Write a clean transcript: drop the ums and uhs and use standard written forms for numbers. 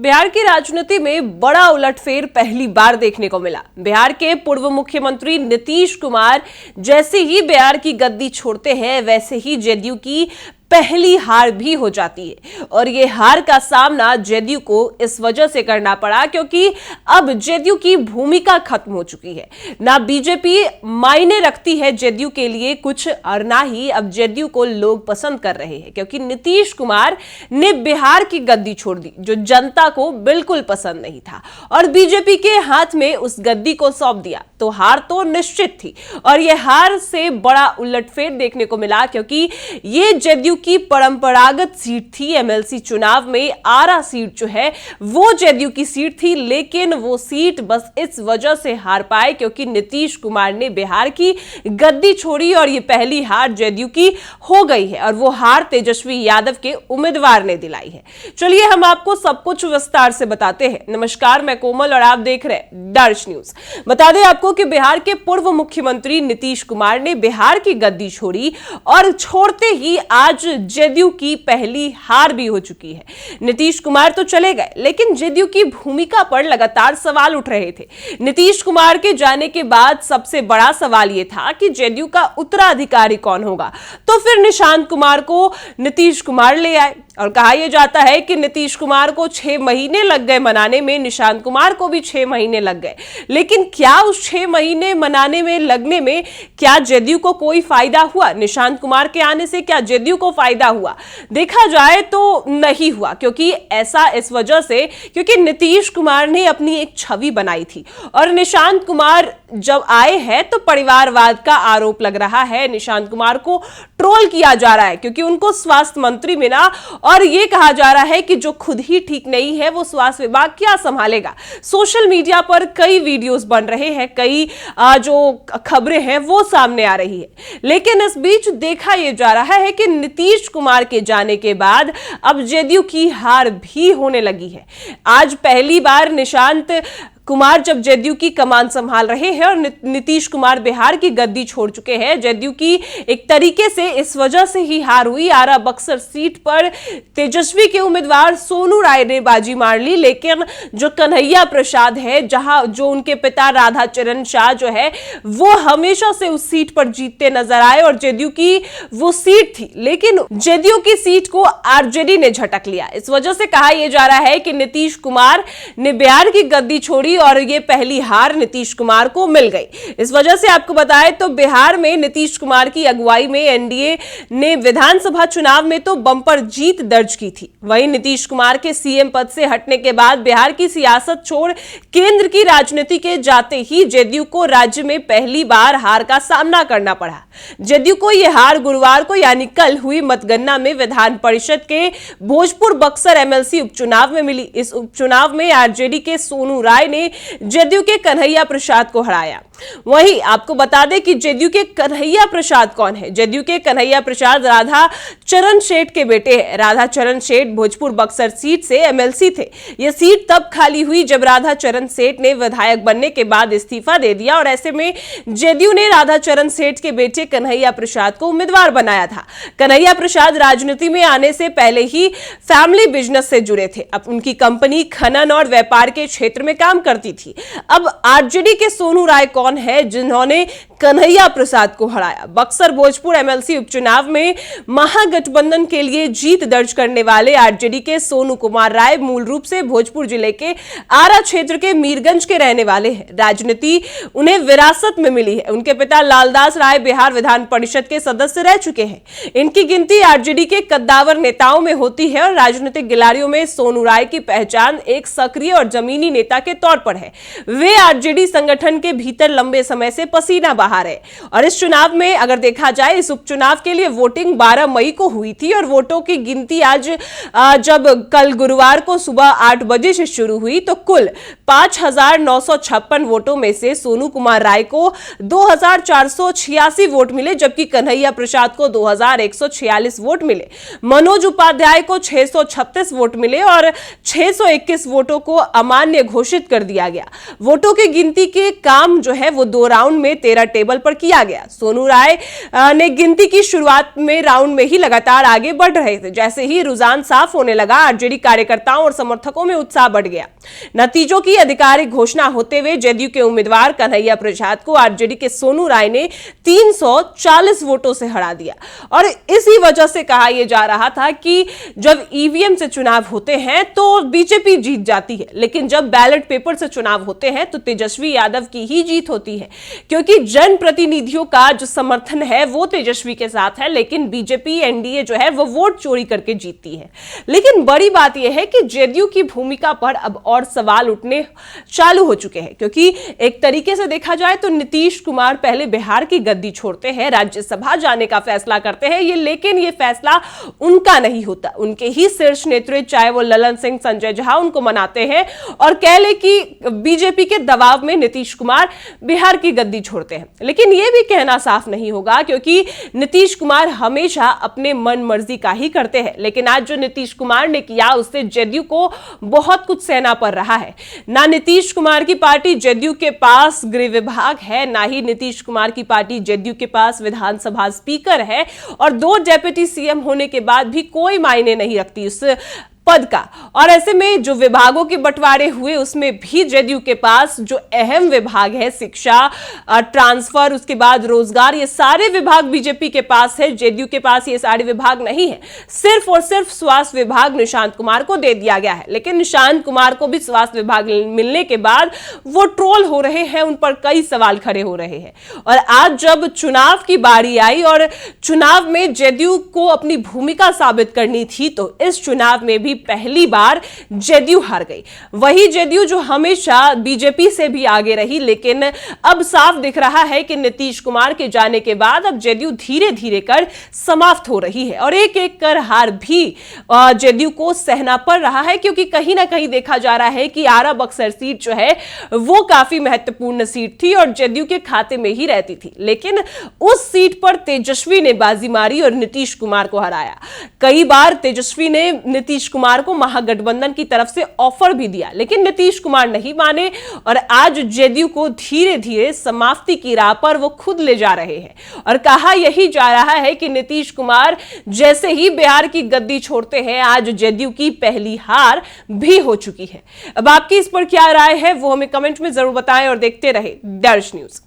बिहार की राजनीति में बड़ा उलटफेर पहली बार देखने को मिला। बिहार के पूर्व मुख्यमंत्री नीतीश कुमार जैसे ही बिहार की गद्दी छोड़ते हैं वैसे ही जदयू की पहली हार भी हो जाती है। और ये हार का सामना जदयू को इस वजह से करना पड़ा क्योंकि अब जदयू की भूमिका खत्म हो चुकी है। ना बीजेपी मायने रखती है जदयू के लिए कुछ, और ना ही अब जदयू को लोग पसंद कर रहे हैं क्योंकि नीतीश कुमार ने बिहार की गद्दी छोड़ दी जो जनता को बिल्कुल पसंद नहीं था, और बीजेपी के हाथ में उस गद्दी को सौंप दिया। तो हार तो निश्चित थी, और यह हार से बड़ा उलटफेर देखने को मिला क्योंकि ये जदयू की परंपरागत सीट थी। एमएलसी चुनाव में आरा सीट जो है वो जदयू की सीट थी, लेकिन वो सीट बस इस वजह से हार पाए क्योंकि नीतीश कुमार ने बिहार की गद्दी छोड़ी, और ये पहली हार जदयू की हो गई है, और वो हार तेजस्वी यादव के उम्मीदवार ने दिलाई है। चलिए हम आपको सब कुछ विस्तार से बताते हैं। नमस्कार, मैं कोमल और आप देख रहे हैं दर्श न्यूज। बता दें आपको कि बिहार के पूर्व मुख्यमंत्री नीतीश कुमार ने बिहार की गद्दी छोड़ी, और छोड़ते ही आज जदयू की पहली हार भी हो चुकी है। नीतीश कुमार तो चले गए, लेकिन जदयू की भूमिका पर लगातार सवाल उठ रहे थे। नीतीश कुमार के जाने के बाद सबसे बड़ा सवाल यह था कि जदयू का उत्तराधिकारी कौन होगा। तो फिर निशांत कुमार को नीतीश कुमार ले आए, और कहा यह जाता है कि नीतीश कुमार को 6 महीने लग गए मनाने में, निशांत कुमार को भी 6 महीने लग गए। लेकिन क्या उस 6 महीने मनाने में लगने में क्या जदयू को कोई फायदा हुआ? निशांत कुमार के आने से क्या जदयू को फायदा हुआ? देखा जाए तो नहीं हुआ, क्योंकि ऐसा इस वजह से क्योंकि नीतीश कुमार ने अपनी एक छवि बनाई थी, और निशांत कुमार जब आए हैं तो परिवारवाद का आरोप लग रहा है। निशांत कुमार को ट्रोल किया जा रहा है क्योंकि उनको स्वास्थ्य मंत्री मिला, और यह कहा जा रहा है कि जो खुद ही ठीक नहीं है वो स्वास्थ्य विभाग क्या संभालेगा। सोशल मीडिया पर कई वीडियोस बन रहे हैं, कई जो खबरें हैं वो सामने आ रही है। लेकिन इस बीच देखा यह जा रहा है कि नीतीश कुमार के जाने के बाद अब जदयू की हार भी होने लगी है। आज पहली बार निशांत कुमार जब जदयू की कमान संभाल रहे हैं, और नीतीश कुमार बिहार की गद्दी छोड़ चुके हैं, जदयू की एक तरीके से इस वजह से ही हार हुई। आरा बक्सर सीट पर तेजस्वी के उम्मीदवार सोनू राय ने बाजी मार ली, लेकिन जो कन्हैया प्रसाद है, जो उनके पिता राधाचरण शाह जो है वो हमेशा से उस सीट पर जीतते नजर आए, और जदयू की वो सीट थी, लेकिन जदयू की सीट को आरजेडी ने झटक लिया। इस वजह से कहा यह जा रहा है कि नीतीश कुमार ने बिहार की गद्दी छोड़ी, और ये पहली हार नीतीश कुमार को मिल गई। इस वजह से आपको बताएं तो बिहार में नीतीश कुमार की अगुवाई में एनडीए ने विधानसभा चुनाव में तो बम्पर जीत दर्ज की थी। वहीं नीतीश कुमार के सीएम पद से हटने के बाद बिहार की सियासत छोड़ केंद्र की राजनीति के जाते ही जदयू को राज्य में पहली बार हार का सामना करना पड़ा। जदयू को यह हार गुरुवार को यानी कल हुई मतगणना में विधान परिषद के भोजपुर बक्सर एमएलसी उपचुनाव में मिली। इस उपचुनाव में आरजेडी के सोनू राय ने जदयू के कन्हैया प्रसाद को हराया। वहीं आपको बता दें कि जदयू के कन्हैया प्रसाद कौन है। जदयू के कन्हैया प्रसाद राधा चरण शेठ के बेटे हैं। राधा चरण शेठ भोजपुर बक्सर सीट से एमएलसी थे। यह सीट तब खाली हुई जब राधा चरण शेठ ने विधायक बनने के बाद इस्तीफा दे दिया, और ऐसे में जदयू ने राधा चरण शेठ के बेटे कन्हैया प्रसाद को उम्मीदवार बनाया था। कन्हैया प्रसाद राजनीति में आने से पहले ही फैमिली बिजनेस से जुड़े थे। अब उनकी कंपनी खनन और व्यापार के क्षेत्र में काम करती थी। अब आरजेडी के सोनू राय कौन है जिन्होंने कन्हैया प्रसाद को हराया? बक्सर भोजपुर एमएलसी उपचुनाव में महागठबंधन के लिए जीत दर्ज करने वाले आरजेडी के सोनू कुमार राय मूल रूप से भोजपुर जिले के आरा क्षेत्र के मीरगंज के रहने वाले हैं। राजनीति उन्हें विरासत में मिली है। उनके पिता लालदास राय बिहार विधान परिषद के सदस्य रह चुके हैं। इनकी गिनती आरजेडी के कद्दावर नेताओं में होती है, और राजनीतिक गिलाड़ियों में सोनू राय की पहचान एक सक्रिय और जमीनी नेता के तौर पर है। वे आरजेडी संगठन के भीतर लंबे समय से पसीना बहा रहे। और इस चुनाव में अगर देखा जाए, इस उपचुनाव के लिए वोटिंग 12 मई को हुई थी, और वोटों की गिनती आज जब कल गुरुवार को सुबह 8 बजे से शुरू हुई तो कुल 5,956 वोटों में से सोनू कुमार राय को 2,486 वोट मिले, जबकि कन्हैया प्रसाद को 2,146 वोट मिले। मनोज उपाध्याय को 636 वोट मिले, और 621 वोटों को अमान्य घोषित कर दिया गया। वोटों की गिनती के काम जो है है वो 2 राउंड में 13 टेबल पर किया गया। सोनू राय ने गिनती की शुरुआत में राउंड में ही लगातार आगे बढ़ रहे थे। जैसे ही रुझान साफ होने लगा, आरजेडी कार्यकर्ताओं और समर्थकों में उत्साह बढ़ गया। नतीजों की आधिकारिक घोषणा होते हुए जदयू के उम्मीदवार कन्हैया प्रसाद को आरजेडी के सोनू राय ने 340 वोटों से हरा दिया। और इसी वजह से कहा यह जा रहा था कि जब ईवीएम से चुनाव होते हैं तो बीजेपी जीत जाती है, लेकिन जब बैलेट पेपर से चुनाव होते हैं तो तेजस्वी यादव की ही जीत होती है, क्योंकि जनप्रतिनिधियों का जो समर्थन है वो तेजस्वी के साथ है, लेकिन बीजेपी एनडीए जो है वो वोट चोरी करके जीतती है। लेकिन बड़ी बात यह है कि जदयू की भूमिका पर अब और सवाल उठने चालू हो चुके हैं, क्योंकि एक तरीके से देखा जाए तो नीतीश कुमार पहले बिहार की गद्दी छोड़ते हैं, राज्यसभा जाने का फैसला करते हैं लेकिन ये फैसला उनका नहीं होता। उनके ही शीर्ष नेतृत्व, चाहे वो ललन सिंह, संजय झा, उनको मनाते हैं और कह ले कि बीजेपी के दबाव में नीतीश कुमार बिहार की गद्दी छोड़ते हैं। लेकिन यह भी कहना साफ नहीं होगा, क्योंकि नीतीश कुमार हमेशा अपने मन मर्जी का ही करते हैं। लेकिन आज जो नीतीश कुमार ने किया उससे जदयू को बहुत कुछ सहना पड़ रहा है। ना नीतीश कुमार की पार्टी जदयू के पास गृह विभाग है, ना ही नीतीश कुमार की पार्टी जदयू के पास विधानसभा स्पीकर है, और 2 डेप्यूटी सीएम होने के बाद भी कोई मायने नहीं रखती उस पद का। और ऐसे में जो विभागों के बंटवारे हुए उसमें भी जदयू के पास जो अहम विभाग है, शिक्षा, ट्रांसफर, उसके बाद रोजगार, ये सारे विभाग बीजेपी के पास है। जदयू के पास ये सारे विभाग नहीं है। सिर्फ और सिर्फ स्वास्थ्य विभाग निशांत कुमार को दे दिया गया है। लेकिन निशांत कुमार को भी स्वास्थ्य विभाग मिलने के बाद वो ट्रोल हो रहे हैं, उन पर कई सवाल खड़े हो रहे हैं। और आज जब चुनाव की बारी आई और चुनाव में जदयू को अपनी भूमिका साबित करनी थी, तो इस चुनाव में भी पहली बार जदयू हार गई। वही जदयू जो हमेशा बीजेपी से भी आगे रही, लेकिन अब साफ दिख रहा है कि नीतीश कुमार के जाने के बाद अब जदयू धीरे धीरे कर समाप्त हो रही है और एक एक कर हार भी जदयू को सहना पड़ रहा है, क्योंकि कहीं ना कहीं देखा जा रहा है कि आरा बक्सर सीट जो है वो काफी महत्वपूर्ण सीट थी और जदयू के खाते में ही रहती थी। लेकिन उस सीट पर तेजस्वी ने बाजी मारी और नीतीश कुमार को हराया। कई बार तेजस्वी ने नीतीश कुमार को महागठबंधन की तरफ से ऑफर भी दिया, लेकिन नीतीश कुमार नहीं माने और आज जदयू को धीरे धीरे समाप्ति की राह पर वो खुद ले जा रहे हैं। और कहा यही जा रहा है कि नीतीश कुमार जैसे ही बिहार की गद्दी छोड़ते हैं, आज जदयू की पहली हार भी हो चुकी है। अब आपकी इस पर क्या राय है वो हमें कमेंट में जरूर बताएं और देखते रहे दर्श न्यूज।